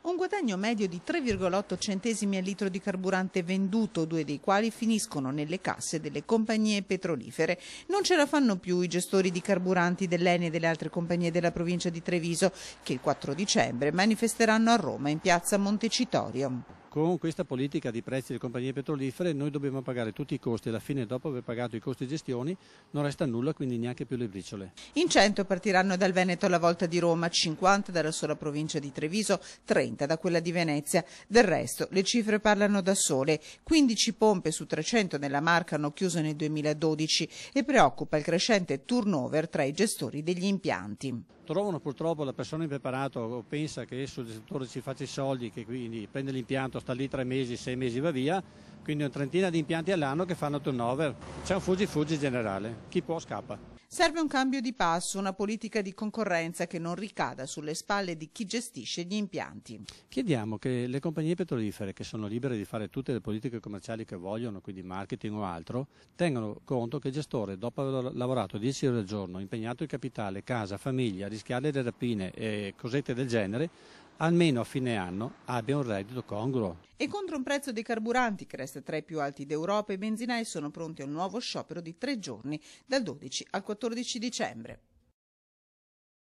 Un guadagno medio di 3,8 centesimi al litro di carburante venduto, 2 dei quali finiscono nelle casse delle compagnie petrolifere. Non ce la fanno più i gestori di carburanti dell'Eni e delle altre compagnie della provincia di Treviso, che il 4 dicembre manifesteranno a Roma in piazza Montecitorio. Con questa politica di prezzi delle compagnie petrolifere noi dobbiamo pagare tutti i costi, alla fine dopo aver pagato i costi di gestione non resta nulla, quindi neanche più le briciole. In 100 partiranno dal Veneto alla volta di Roma, 50 dalla sola provincia di Treviso, 30 da quella di Venezia. Del resto le cifre parlano da sole, 15 pompe su 300 nella Marca hanno chiuso nel 2012 e preoccupa il crescente turnover tra i gestori degli impianti. Trovano purtroppo la persona impreparata o pensa che sul settore ci faccia i soldi, che quindi prende l'impianto, sta lì 3 mesi, 6 mesi va via, quindi una trentina di impianti all'anno che fanno turnover. C'è un fuggi generale, chi può scappa. Serve un cambio di passo, una politica di concorrenza che non ricada sulle spalle di chi gestisce gli impianti. Chiediamo che le compagnie petrolifere, che sono libere di fare tutte le politiche commerciali che vogliono, quindi marketing o altro, tengano conto che il gestore, dopo aver lavorato 10 ore al giorno, impegnato il capitale, casa, famiglia, rischiare le rapine e cosette del genere, almeno a fine anno abbia un reddito congruo. E contro un prezzo dei carburanti che resta tra i più alti d'Europa, i benzinai sono pronti a un nuovo sciopero di 3 giorni, dal 12 al 14 dicembre.